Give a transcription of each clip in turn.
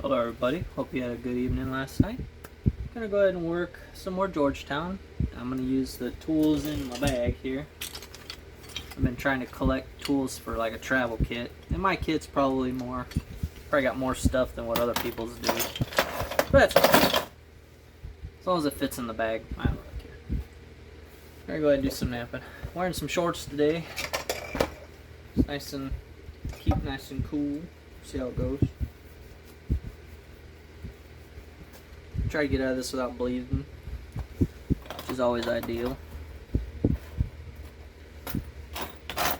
Hello everybody, hope you had a good evening last night. I'm gonna go ahead and work some more Georgetown. I'm gonna use the tools in my bag here. I've been trying to collect tools for like a travel kit, and my kit's probably got more stuff than what other people's do. But that's okay. As long as it fits in the bag, I don't really care. I'm gonna go ahead and do some napping. I'm wearing some shorts today. It's keep nice and cool. See how it goes. Try to get out of this without bleeding, which is always ideal.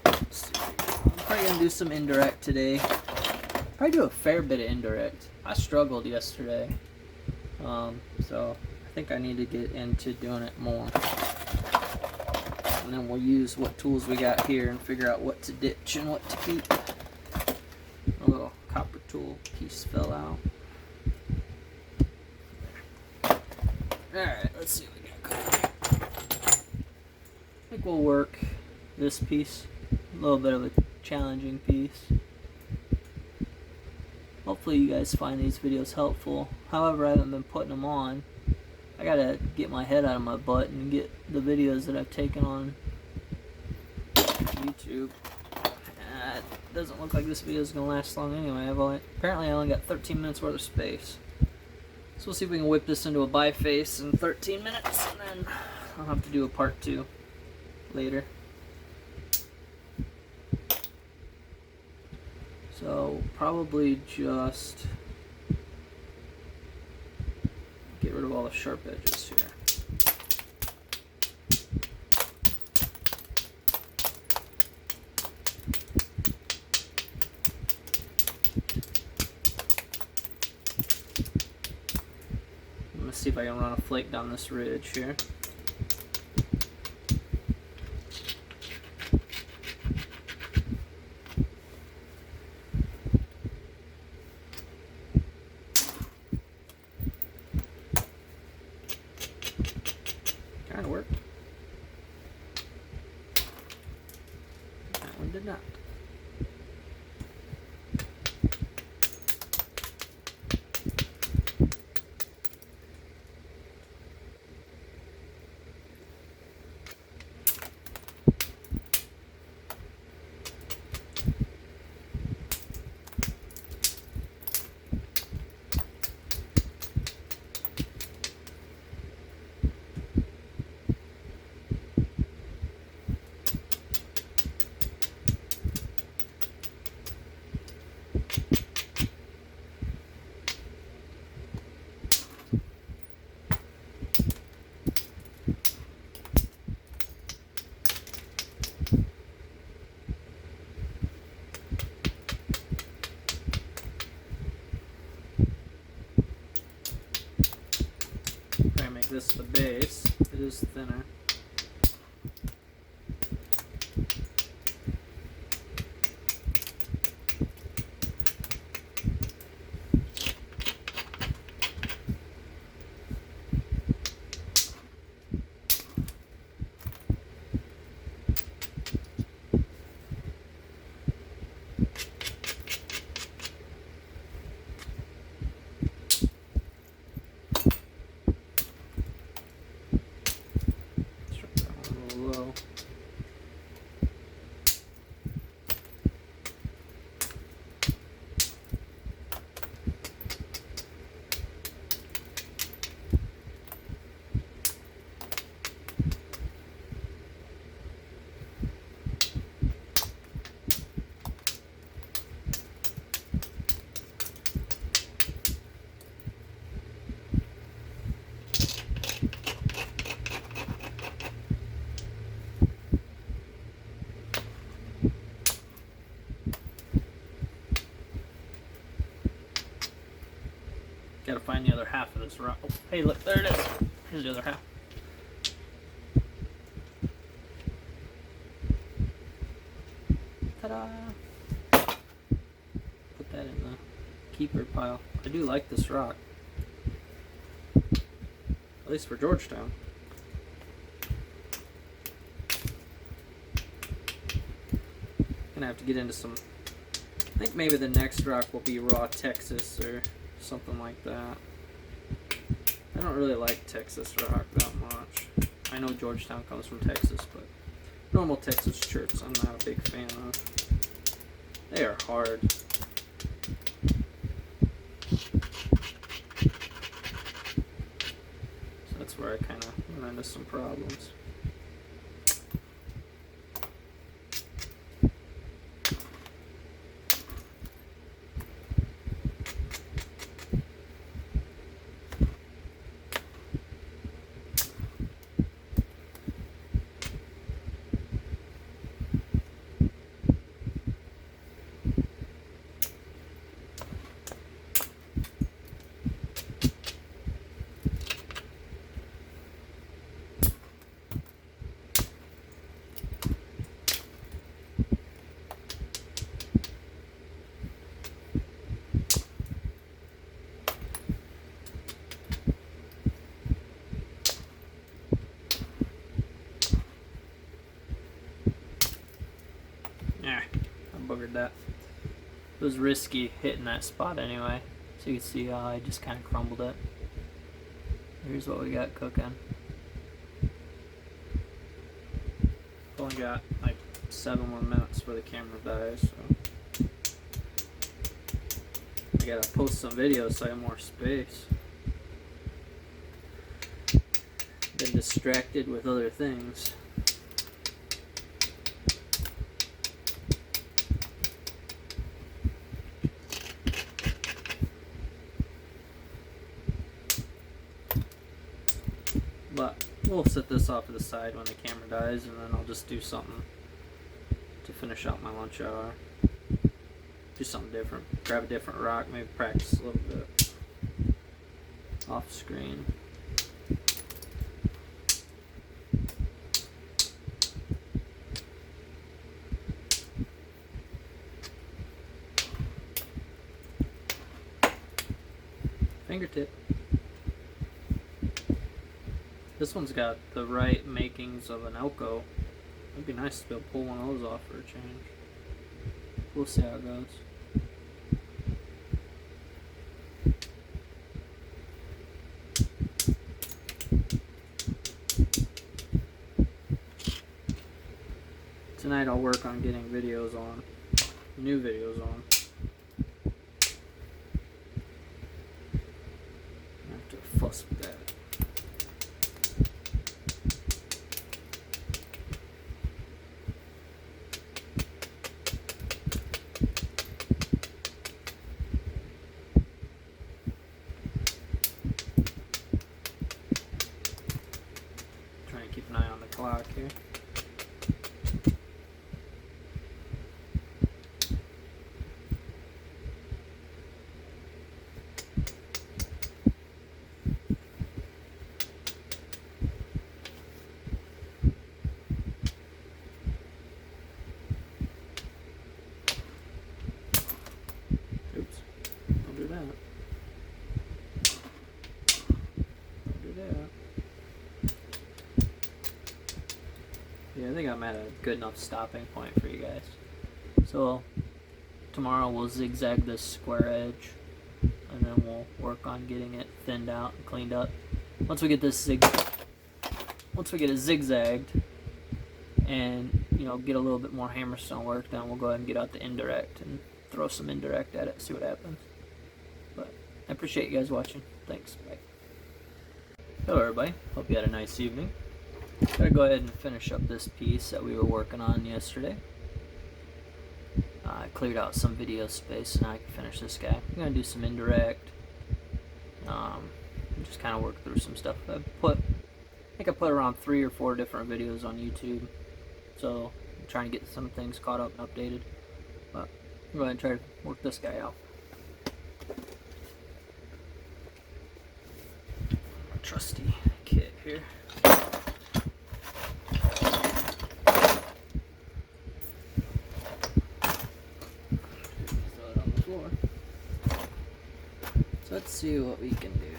Let's see. I'm probably gonna do some indirect today. Probably do a fair bit of indirect. I struggled yesterday, so I think I need to get into doing it more. And then we'll use what tools we got here and figure out what to ditch and what to keep. A little copper tool piece fell out. Alright, let's see what we got going. I think we'll work this piece. A little bit of a challenging piece. Hopefully you guys find these videos helpful. However, I haven't been putting them on. I gotta get my head out of my butt and get the videos that I've taken on YouTube. It doesn't look like this video is gonna last long anyway. Apparently I only got 13 minutes worth of space. So we'll see if we can whip this into a biface in 13 minutes, and then I'll have to do a part 2 later. So probably just get rid of all the sharp edges here. Let's see if I can run a flake down this ridge here. Kind of worked. That one did not. Try to make this the base. It is thinner. Low. Gotta find the other half of this rock. Oh, hey, look, there it is. Here's the other half. Ta-da! Put that in the keeper pile. I do like this rock. At least for Georgetown. Gonna have to get into some. I think maybe the next rock will be raw Texas or something like that. I don't really like Texas rock that much. I know Georgetown comes from Texas, but normal Texas church I'm not a big fan of. They are hard. So that's where I kind of run into some problems. Yeah, I buggered that. It was risky hitting that spot anyway. So you can see how I just kind of crumbled it. Here's what we got cooking. Only got like 7 more minutes before the camera dies, so I gotta post some videos so I have more space. Been distracted with other things. But we'll set this off to the side when the camera dies, and then I'll just do something to finish out my lunch hour. Do something different. Grab a different rock, maybe practice a little bit off screen. Fingertip. This one's got the right makings of an Elko. It'd be nice to be able to pull one of those off for a change. We'll see how it goes. Tonight I'll work on getting videos on, new videos on. I have to fuss with that. Trying to keep an eye on the clock here. Oops, don't do that. Don't do that. Yeah, I think I'm at a good enough stopping point for you guys. So tomorrow we'll zigzag this square edge, and then we'll work on getting it thinned out and cleaned up. Once we get it zigzagged and get a little bit more hammerstone work, then we'll go ahead and get out the indirect and throw some indirect at it, see what happens. But I appreciate you guys watching. Thanks. Bye. Hello everybody. Hope you had a nice evening. Gotta go ahead and finish up this piece that we were working on yesterday. I cleared out some video space, and now I can finish this guy. I'm gonna do some indirect. Just kind of work through some stuff. I think I put around 3 or 4 different videos on YouTube, so I'm trying to get some things caught up and updated. But I'm going to try to work this guy out. My trusty kit here. Throw it on the floor. So let's see what we can do.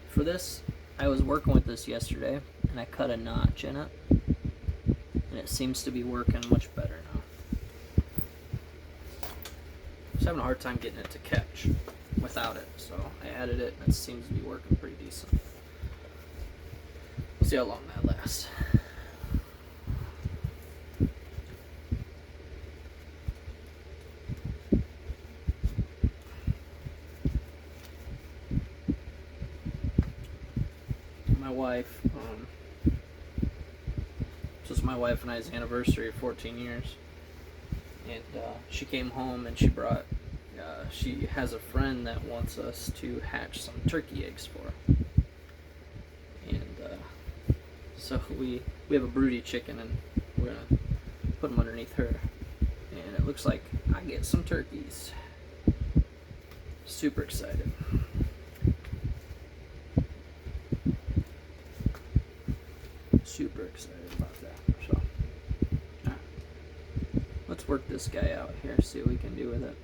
For this, I was working with this yesterday, and I cut a notch in it, and it seems to be working much better now. Just having a hard time getting it to catch. without it, so I added it and it seems to be working pretty decent. We'll see how long that lasts. My wife, this was my wife and I's anniversary of 14 years, and she came home and she brought, she has a friend that wants us to hatch some turkey eggs for her. And so we have a broody chicken, and we're gonna put them underneath her, and it looks like I get some turkeys. Super excited. Super excited about that. So, alright, let's work this guy out here, see what we can do with it.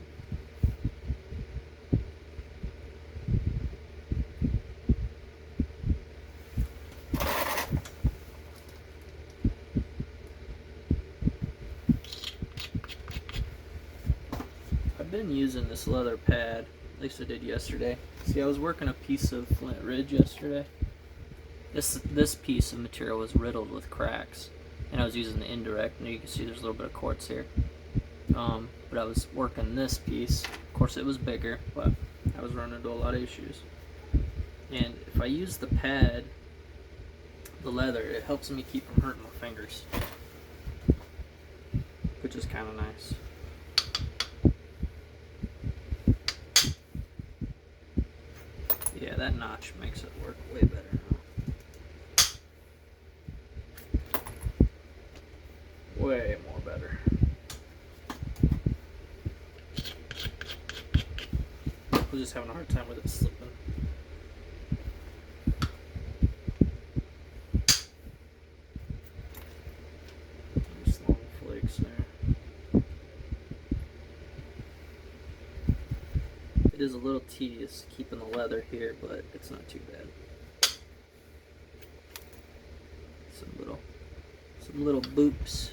I've been using this leather pad, at least I did yesterday. See, I was working a piece of Flint Ridge yesterday. This piece of material was riddled with cracks, and I was using the indirect, and you can see there's a little bit of quartz here. But I was working this piece. Of course, it was bigger, but I was running into a lot of issues. And if I use the pad, the leather, it helps me keep from hurting my fingers, which is kind of nice. Yeah, that notch makes it work way better now. Way more better. I was just having a hard time with it slipping. Just long flakes there. It is a little tedious keeping the leather here, but it's not too bad. Some little boops.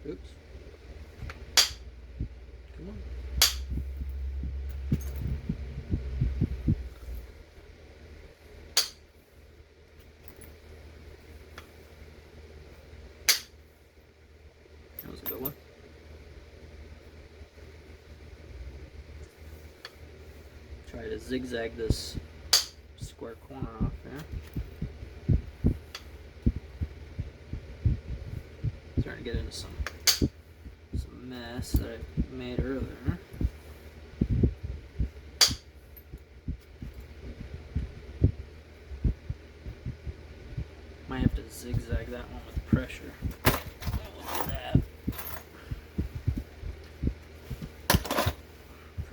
Oops. Come on. That was a good one. Try to zigzag this square corner off there. Starting to get into some mess that I made earlier. Might have to zigzag that one with pressure. Look at that.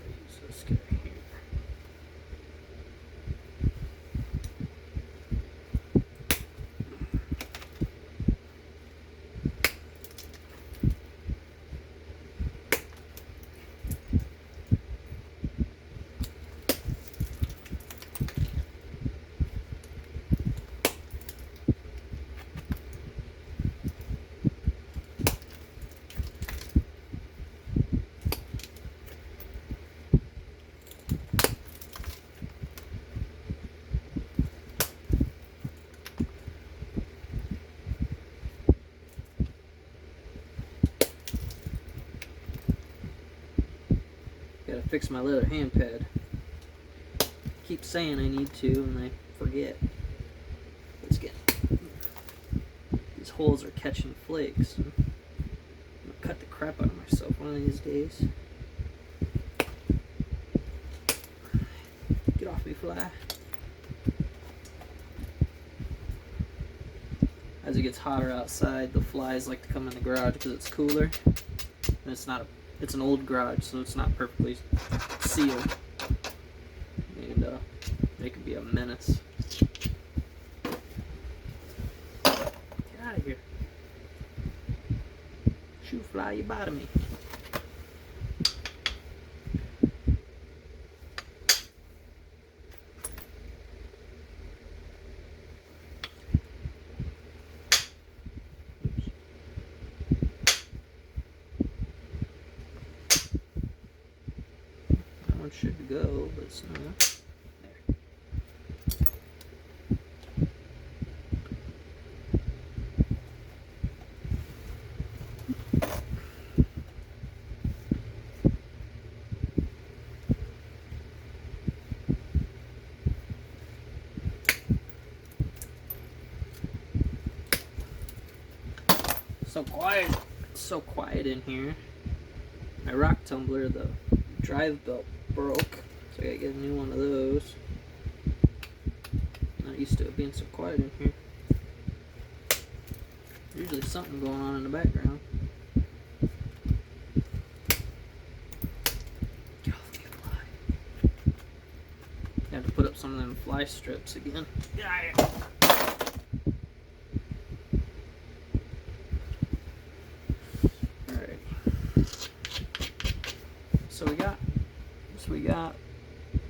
Use this guy here. Gotta fix my leather hand pad. Keep saying I need to, and I forget. It's getting, these holes are catching flakes. I'm gonna cut the crap out of myself one of these days. Get off me, fly. As it gets hotter outside, the flies like to come in the garage because it's cooler. And it's an old garage, so it's not perfectly sealed. And they can be a menace. Get out of here. Shoo fly, you bottom me. should go, but it's not. There. So quiet. It's so quiet in here. My rock tumbler, the drive belt broke, so I gotta get a new one of those. Not used to it being so quiet in here. Usually something going on in the background. Have to put up some of them fly strips again. Alright. So we got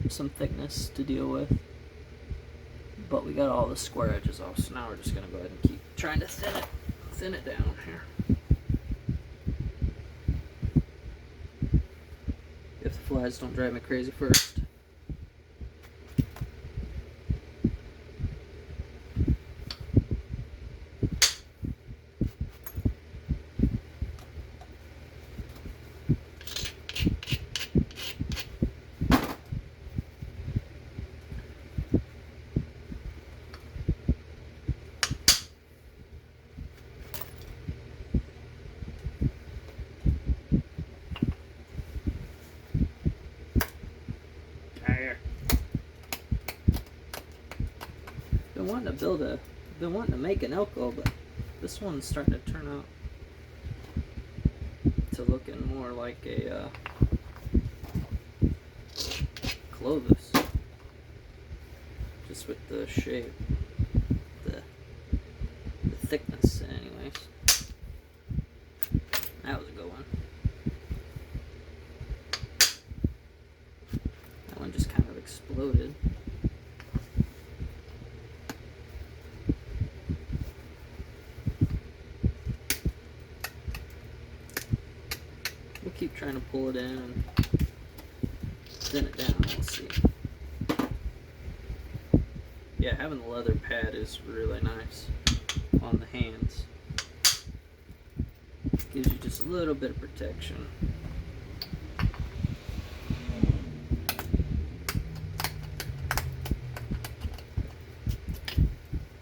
some thickness to deal with, but we got all the square edges off, so now we're just gonna go ahead and keep trying to thin it down here. If the flies don't drive me crazy first. Been wanting to make an Elko, but this one's starting to turn out to looking more like a Clovis, just with the shape, the thickness. Anyways, that was a good one. That one just kind of exploded. Keep trying to pull it in and thin it down. We'll see. Yeah, having the leather pad is really nice on the hands. Gives you just a little bit of protection.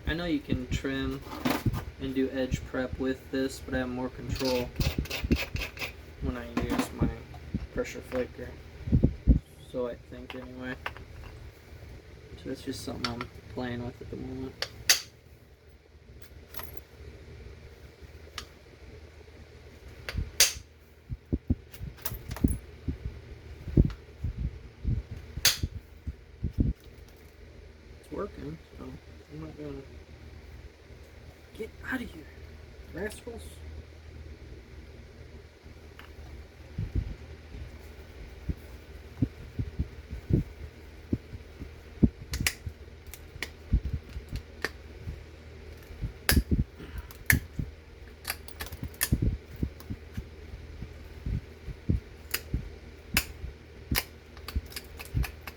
I know you can trim and do edge prep with this, but I have more control when I use my pressure flaker, so I think anyway. So it's just something I'm playing with at the moment. It's working, so I'm not gonna get out of here, rascals.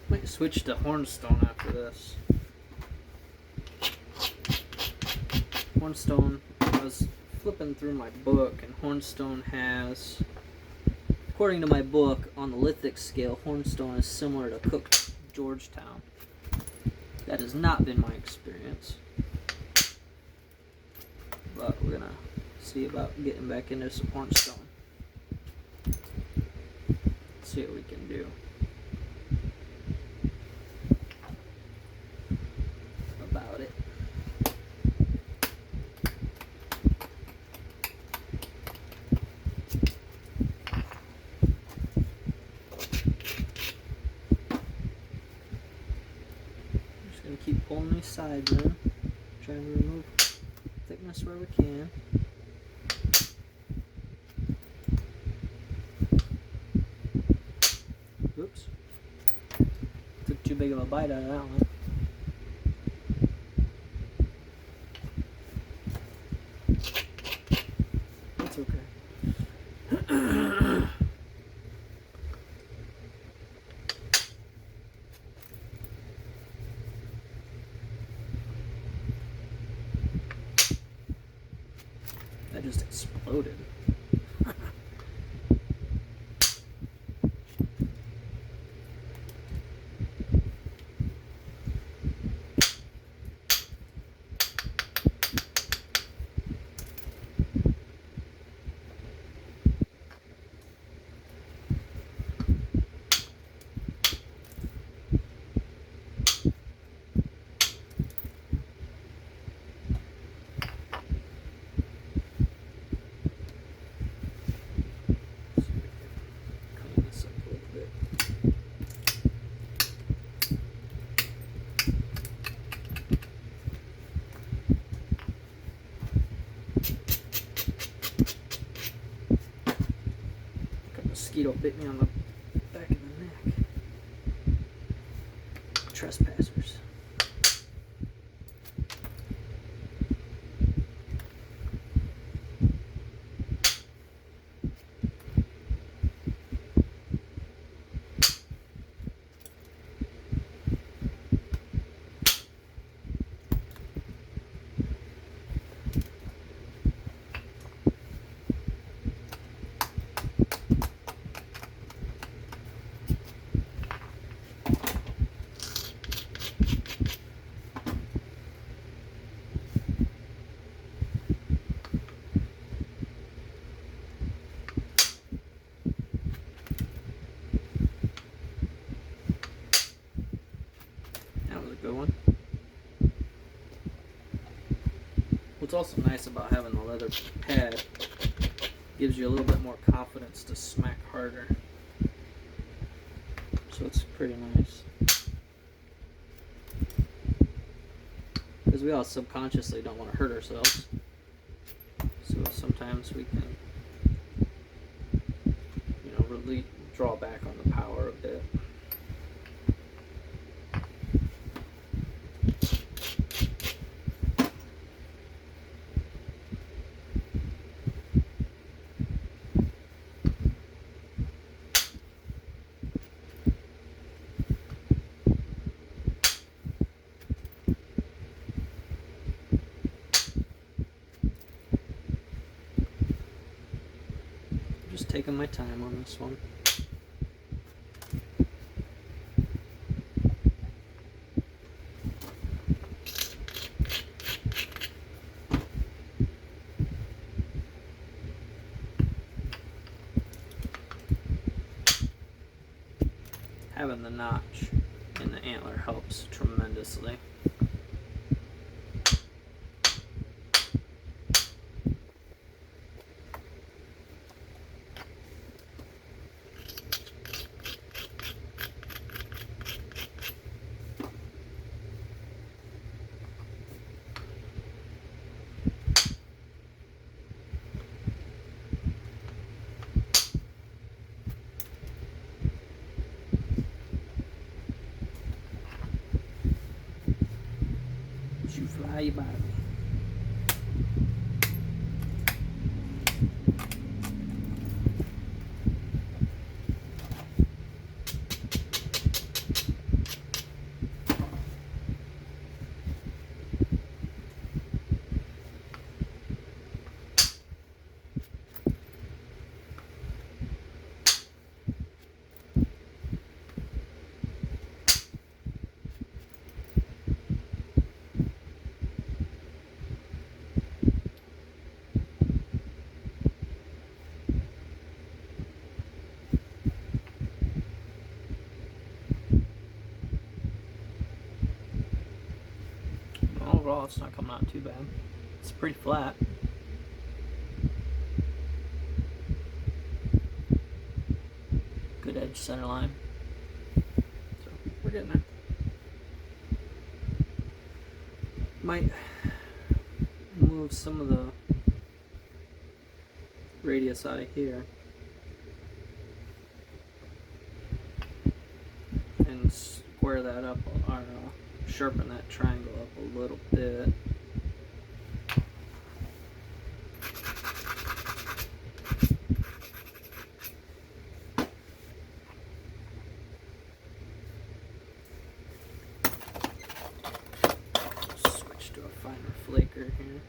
Might switch to hornstone after this. Hornstone, I was flipping through my book, and hornstone has, according to my book, on the lithic scale, hornstone is similar to cooked Georgetown. That has not been my experience, but we're gonna see about getting back into some hornstone. See what we can do. About it. Just gonna keep pulling these sides in, trying to remove thickness where we can. Oops. Took too big of a bite out of that one. That's okay. That just exploded. Mosquito bit me on the back of the neck. Trespassers. Good one. What's also nice about having the leather pad, gives you a little bit more confidence to smack harder. So it's pretty nice. Because we all subconsciously don't want to hurt ourselves. So sometimes we can, really draw back on the power a bit. Just taking my time on this one. Having the notch in the antler helps tremendously. You fly by me. Overall, it's not coming out too bad. It's pretty flat. Good edge center line. So we're getting there. Might move some of the radius out of here and square that up, or sharpen that triangle up a little bit. Switch to a finer flaker here.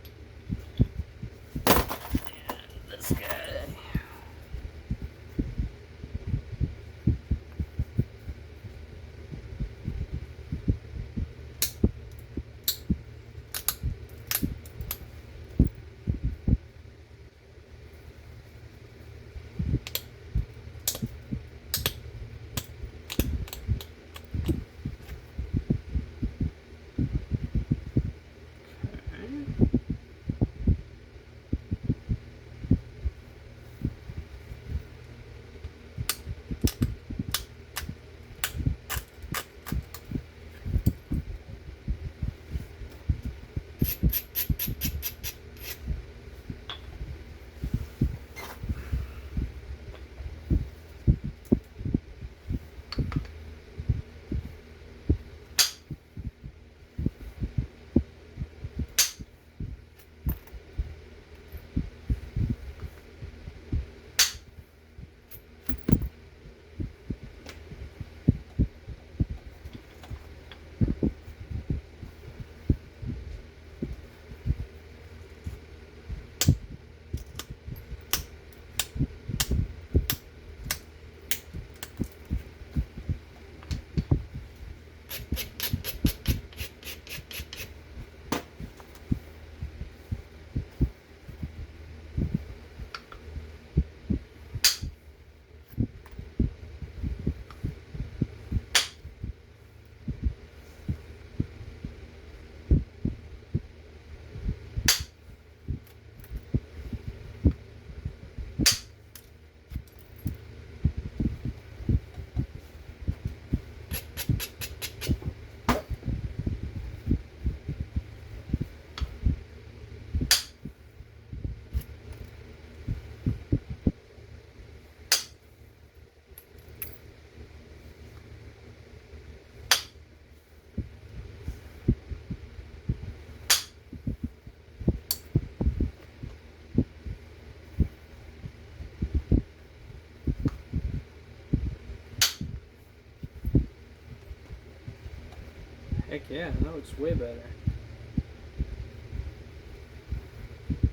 Heck yeah, that looks way better.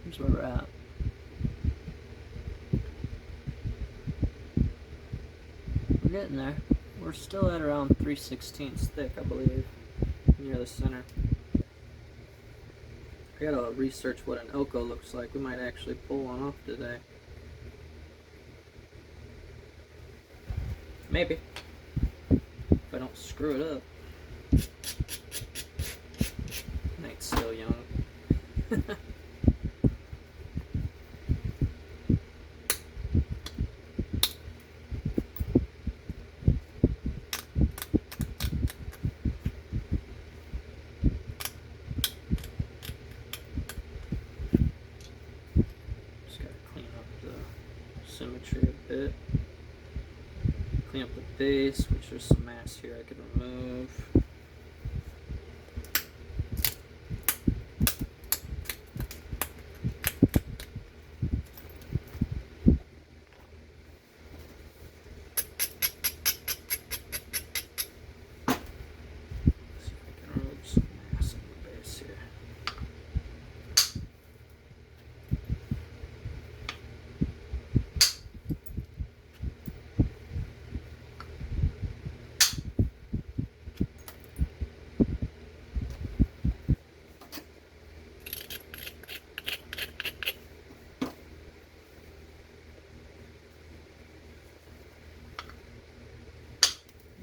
Here's where we're at. We're getting there. We're still at around 3/16 thick, I believe, near the center. I gotta research what an Elko looks like. We might actually pull one off today. Maybe. If I don't screw it up. Night's still young. Just gotta clean up the symmetry a bit. Clean up the base, which there's some mass here I could remove.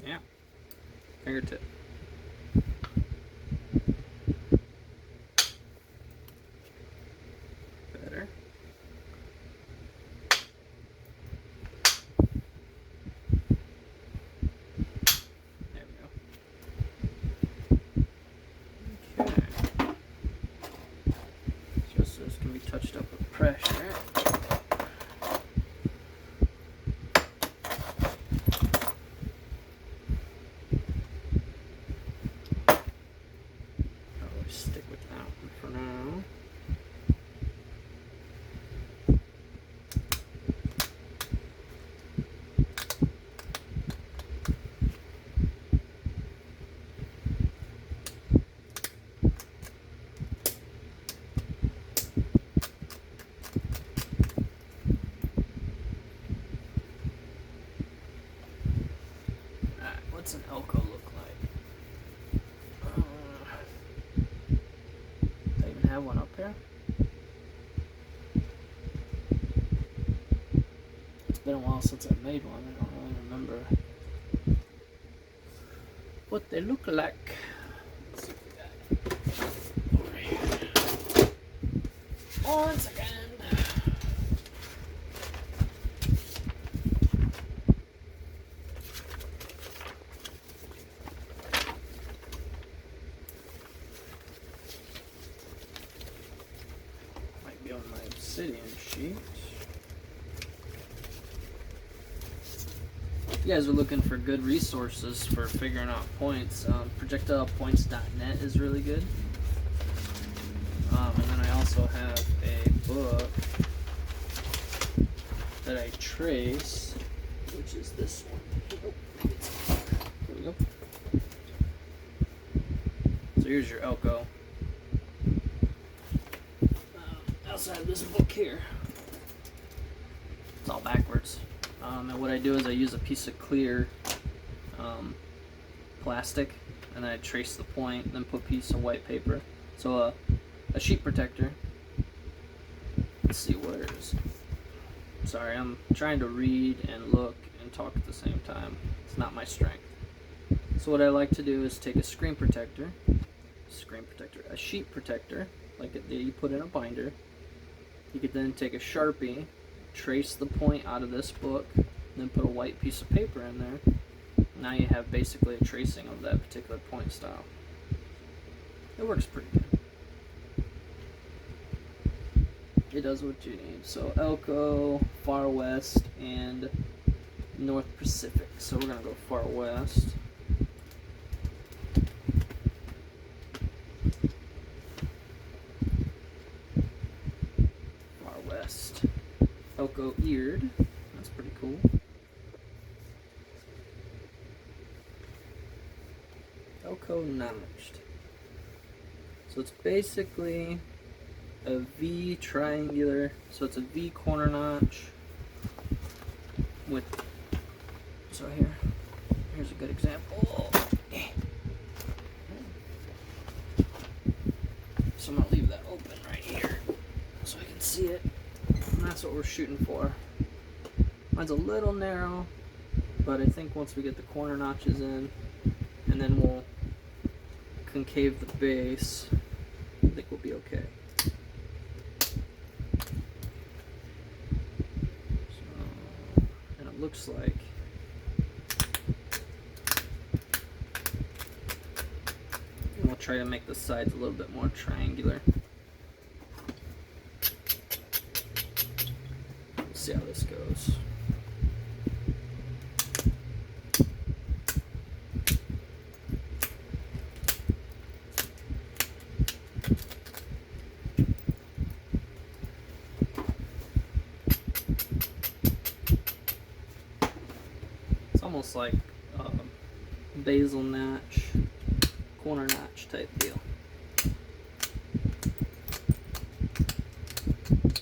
Yeah, fingertip. Better. There we go. Okay. Just this can be touched up with pressure. Stick with that one for now. Alright, what's an Elko look like? Do I even have one up here? It's been a while since I made one. I don't really remember what they look like. Let's see what we got over here. One second. obsidian sheet. If you guys are looking for good resources for figuring out points, projectilepoints.net is really good. And then I also have a book that I trace, which is this one. There we go. So here's your Elko. I also have this book here. It's all backwards. And what I do is I use a piece of clear plastic, and then I trace the point, then put a piece of white paper. So a sheet protector. Let's see, where is it? Sorry, I'm trying to read and look and talk at the same time. It's not my strength. So what I like to do is take a screen protector, a sheet protector, like that you put in a binder. You could then take a Sharpie, trace the point out of this book, and then put a white piece of paper in there. Now you have basically a tracing of that particular point style. It works pretty good. It does what you need. So Elko, Far West, and North Pacific. So we're gonna go Far West. Far West. Elko eared. That's pretty cool. Elko notched. So it's basically a V triangular, so it's a V corner notch with, so here's a good example. So I'm gonna leave that open right here so I can see it, and that's what we're shooting for. Mine's a little narrow, but I think once we get the corner notches in, and then we'll concave the base, I think we'll be okay. Looks like and we'll try to make the sides a little bit more triangular. Let's see how this goes. Almost like basil notch, corner notch type deal.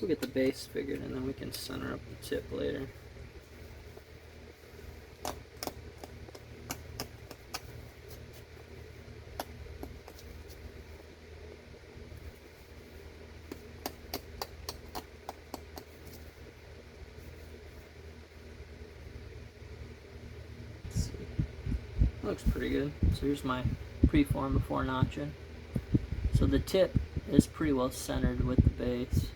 We'll get the base figured and then we can center up the tip later. Looks pretty good. So here's my preform before notching. So the tip is pretty well centered with the base.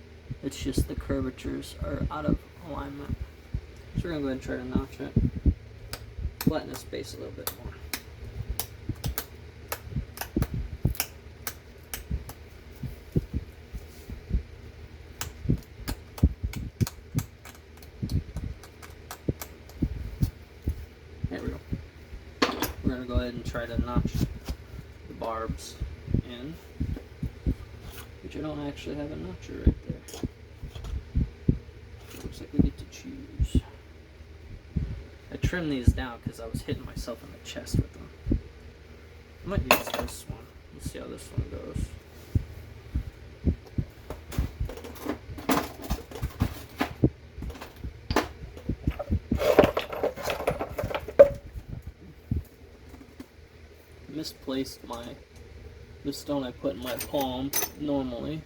It's just the curvatures are out of alignment. So we're going to go ahead and try to notch it. Flatten this base a little bit more. There we go. We're going to go ahead and try to notch the barbs in, which I don't actually have a notcher right there. Looks like we get to choose. I trimmed these down because I was hitting myself in the chest with them. I might use this one. Let's see how this one goes. Misplaced the stone I put in my palm normally.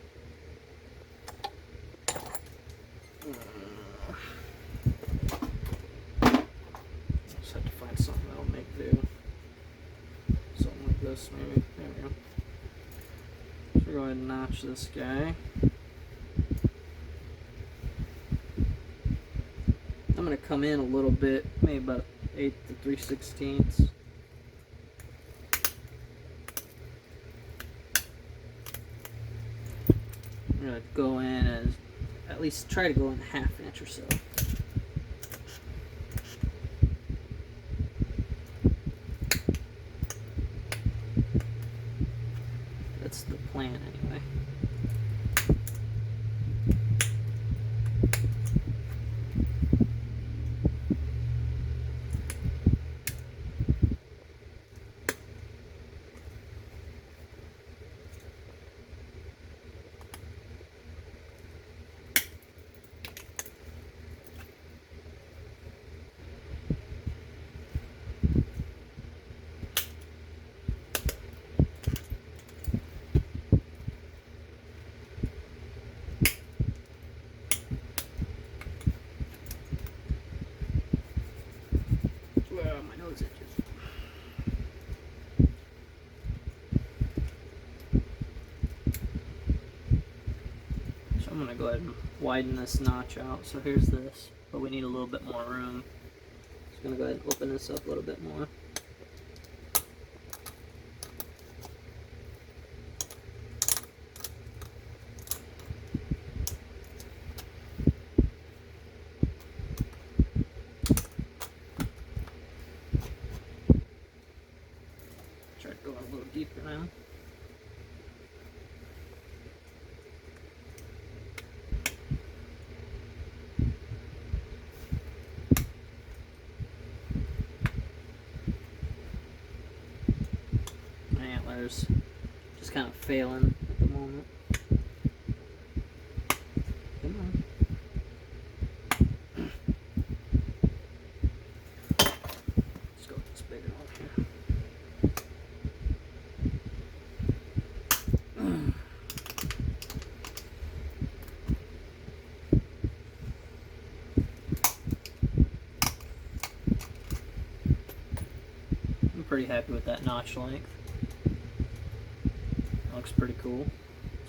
Just have to find something that'll make do. Something like this maybe. There we go. So we're going to notch this guy. I'm going to come in a little bit, maybe about 8 to 3/16. I'm going to go in at least try to go in a 1/2 inch or so. That's the plan anyway. My nose itches. So I'm gonna go ahead and widen this notch out. So here's this, but we need a little bit more room. So I'm gonna go ahead and open this up a little bit more. Try to go a little deeper now. My antlers just kind of failing at the moment. Come on. Let's go with this bigger one here. I'm pretty happy with that notch length. Looks pretty cool.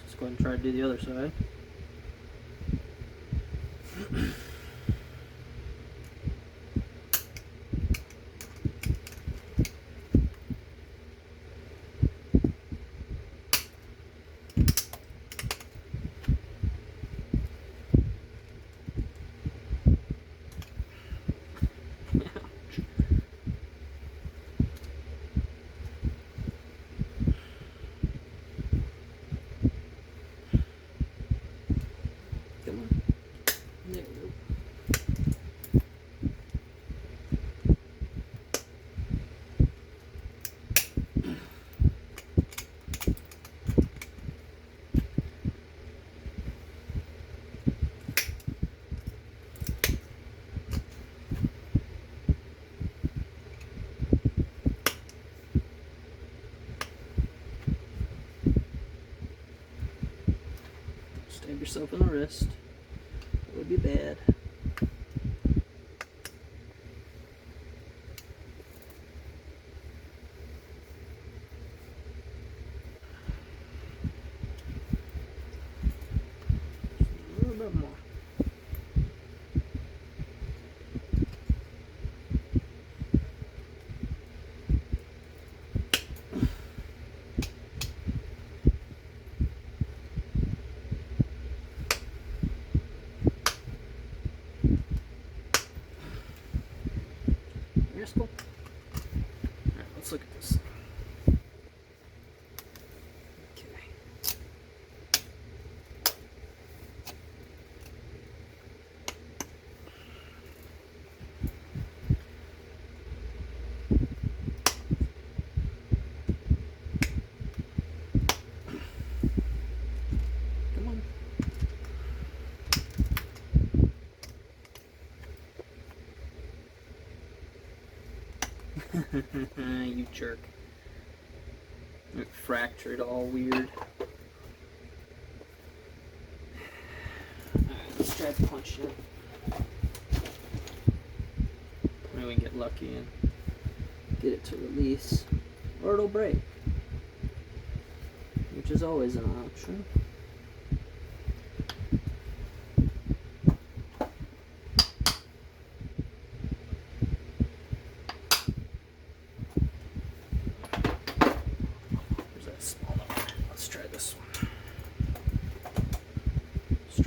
Let's go ahead and try to do the other side. Come on. There we go. Stab yourself in the wrist. That would be bad. A little bit more. Here's cool. Alright, let's look at this. Okay. Come on. You jerk. It fractured all weird. Alright, let's try to punch it. Maybe we can get lucky and get it to release. Or it'll break. Which is always an option.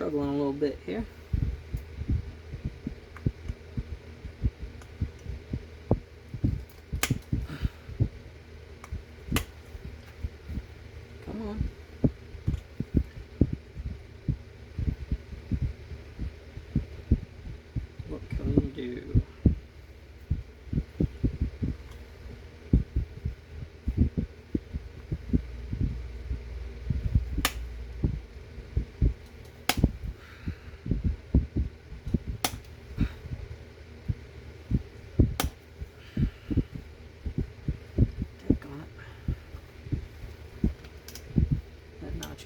struggling a little bit here. Come on. What can we do?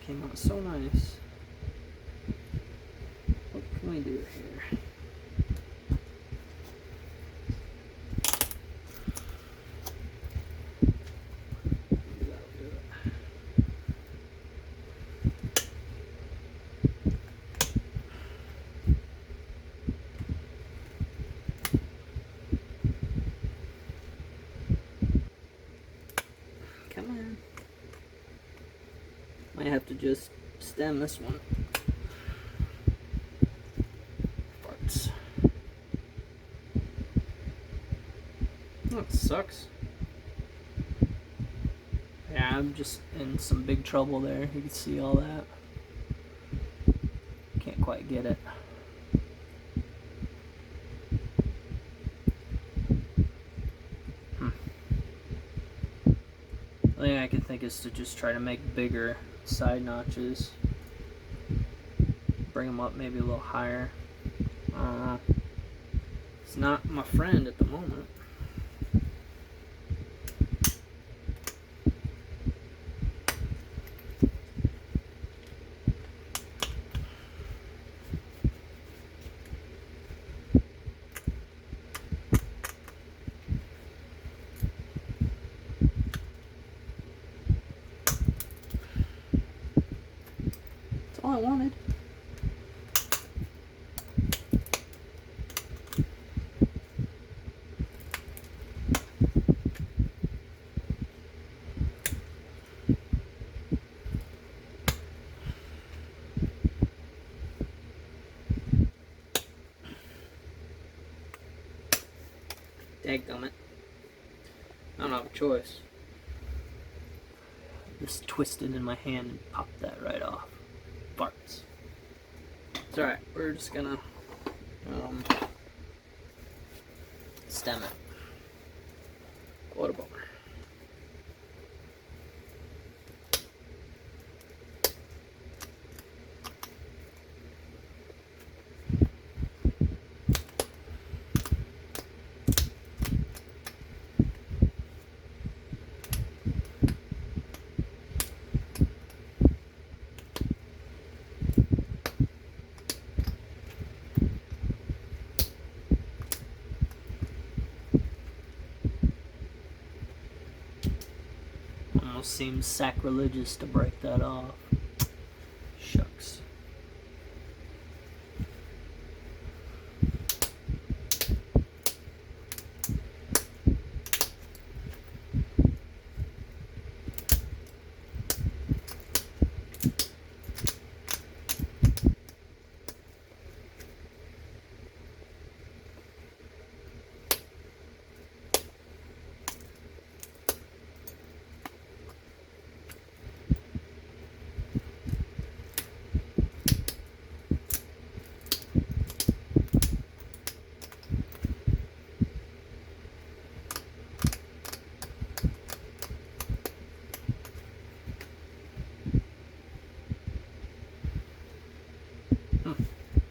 Came out so nice. What can we do here? That'll do it. Come on. Might have to just stem this one. Farts. That sucks. Yeah, I'm just in some big trouble there. You can see all that. Can't quite get it. The thing I can think is to just try to make bigger side notches. Bring them up maybe a little higher. It's not my friend at the moment. That's all I wanted. Dadgummit. I don't have a choice. Just twisted in my hand and popped that right off. Farts. It's alright, we're just gonna stem it. What a bummer. Almost seems sacrilegious to break that off. Shucks.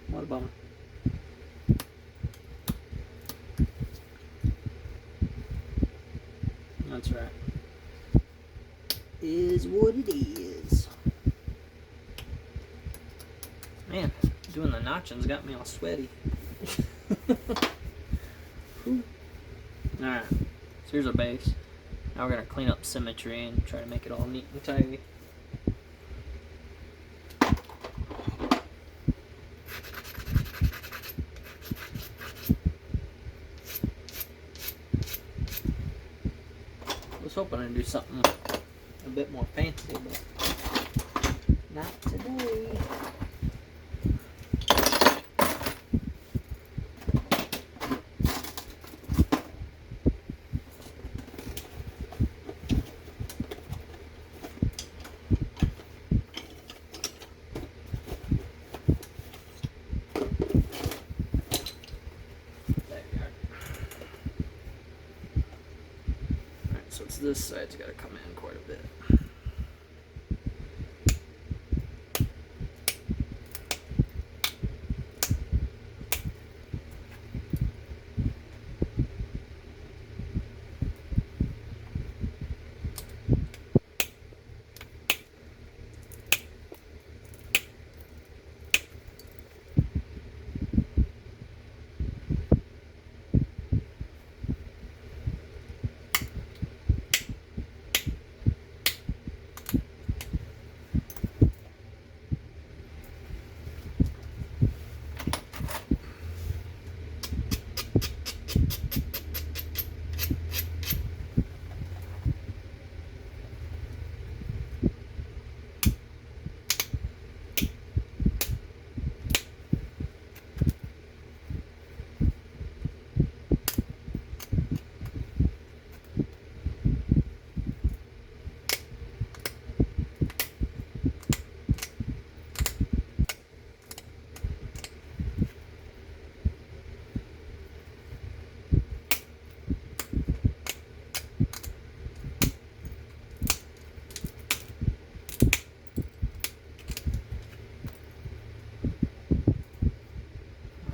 What a bummer. That's right. Is what it is. Man, doing the notching's got me all sweaty. Alright, so here's our base. Now we're going to clean up symmetry and try to make it all neat and tidy. I was hoping to do something a bit more fancy, but not today. this side's got to come in quite a bit.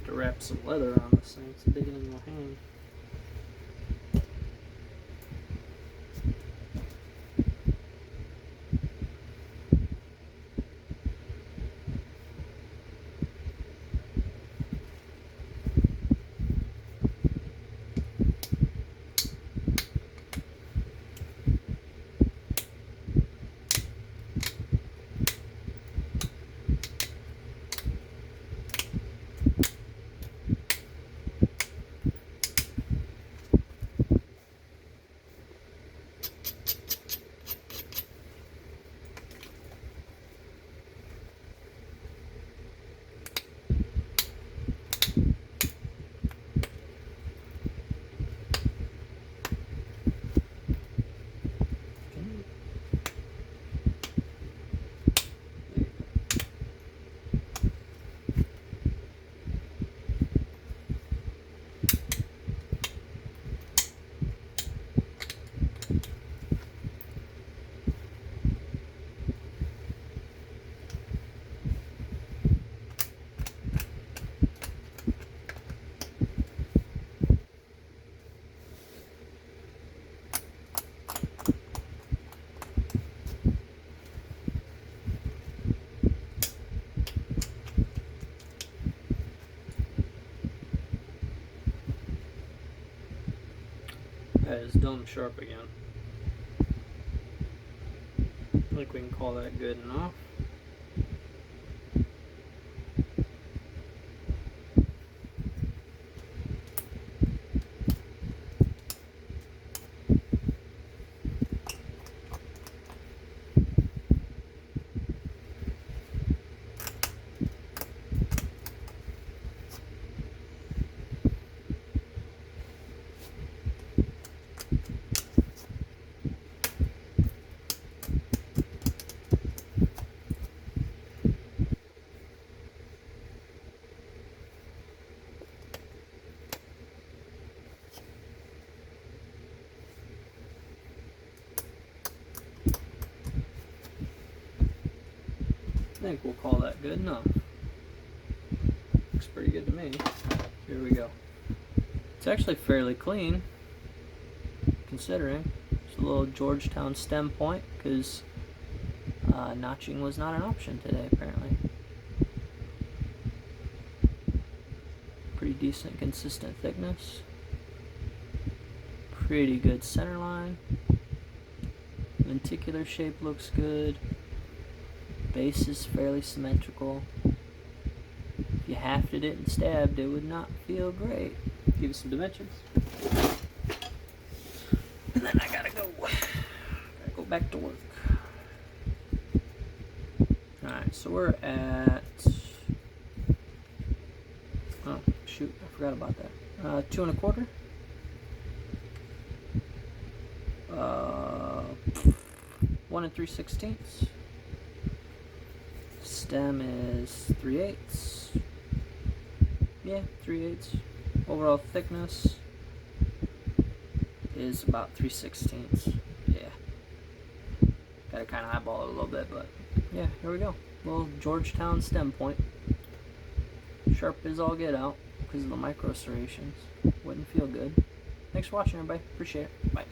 Wrap some leather on this thing, it's digging in my hand. That is dumb sharp again. I think we can call that good enough. I think we'll call that good enough. Looks pretty good to me. Here we go. It's actually fairly clean, considering. It's a little Georgetown stem point, because notching was not an option today, apparently. Pretty decent, consistent thickness. Pretty good center line. Lenticular shape looks good. Base is fairly symmetrical. If you hafted it and stabbed, it would not feel great. Give you some dimensions. And then I gotta go back to work. Alright, so we're at, oh shoot, I forgot about that. 2 1/4. 1 3/16. Stem is 3/8. Yeah, 3/8. Overall thickness is about 3/16. Gotta kind of eyeball it a little bit, but yeah, here we go. Little Georgetown stem point. Sharp as all get out because of the micro serrations. Wouldn't feel good. Thanks for watching, everybody. Appreciate it. Bye.